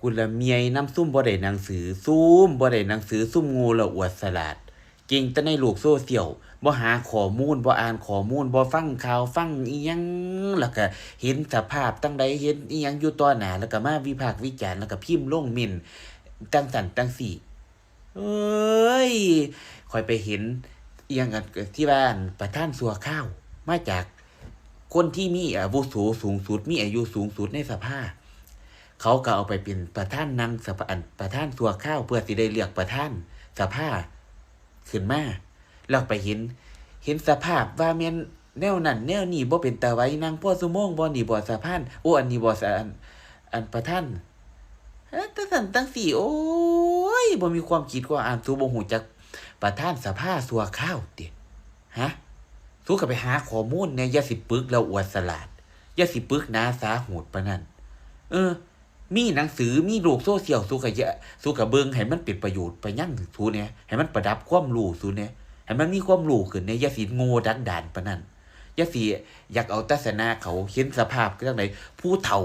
กุละเมียน้ำซุ่มบ่ได้หนังสือบ่ได้หนังสือซุ่มงูละอวดสลาดเก่งแต่ในโลกโซเชียลบ่หาข้อมูลบ่อ่านข้อมูลบ่ฟังข่าวฟังอีหยังแล้วก็เห็นสภาพตั้งใดเห็นอีหยังอยู่ต่อหน้าแล้วก็มาวิพากษ์วิจารณ์แล้วก็พิมพ์ลงเม่นจังสั่นจังสี่เอ้ยค่อยไปเห็นอีหยังกันที่บ้านประธานสัวข้าวมาจากคนที่มีอาวุโสสูงสุดมีอายุสูงสุดในสภาเขาก็เอาไปเป็นประธานนางสภาประธานสัวข้าวเพื่อสิได้เลือกประธานสภาขึ้นมาแล้วไปเห็นสภาพว่าแม่นแนวนั้นแนวนี้บ่เป็นตาไว้นางพ่อสุโมงบ่นี่บ่สะพานโอ้อันนี้บ่สะอันประธานแต่สั่นตั้งสี่โอ้ยบ่มีความคิดว่าอ่านสูบ่ฮู้จักประธานสภาสัวข้าวติฮะสู้ก็ไปหาข้อมูลเนี่ยอย่าสิปึกแล้วอวดสลาดอย่าสิปึกหนาสาโหดปานนั้นมีหนังสือมีโลกโซเชียลสู้ก็สู้ก็เบิ่งให้มันเป็นประโยชน์ไปยังสูเนี่ยให้มันประดับความรู้สูเนี่ยให้มันมีความรู้ขึ้นเนี่ยอย่าสิโง่ดักดานปานนั้นอย่าสิอยากเอาทัศนะเขาเห็นสภาพจังได๋ผู้เฒ่า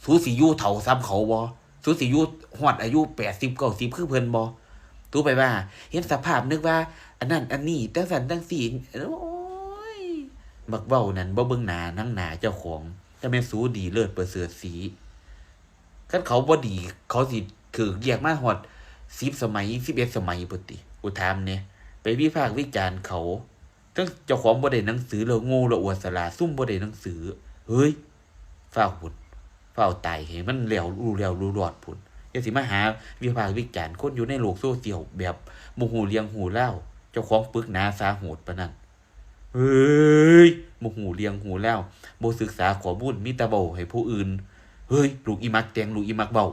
สู้สิอยู่เฒ่าซ้ำเขาบ่สู้สิอยู่ฮอดอายุ80 90คือเพิ่นบ่ตู้ไปว่าเห็นสภาพนึกว่าอันนั้นอันนี้จังซั่นจังซี่โอ้ยบักเว้านั่นบ่เบิ่งหน้านังหน้าเจ้าของแต่แม่นสูดีเลิศประเสริฐศรีคันเขาบ่ดีเขาสิถูกเรียกมาฮอด10 สมัย11 สมัยพุ่นติอุถามแหน่ไปวิพากษ์วิจารณ์เขาทั้งเจ้าของบ่ได้หนังสือแล้วโง่แล้วอวดฉลาดซุ่มบ่ได้หนังสือเฮ้ยฟ้าวพุ่นฟ้าวตายให้มันแล้วรู้รอดพุ่นอย่าสิมาหาวิพากษ์วิจารณ์คนอยู่ในโลกโซเชียลแบบบ่ฮู้เรื่องฮู้ราวเจ้าของปึกหนาสาโหดปานนั้นเฮ้ยบ่ฮู้เรื่องฮู้ราวบ่ศึกษาข้อมูลมีแต่เว้าให้ผู้อื่นเฮ้ยลูกอีมักแต่งลูกอีมักเว้า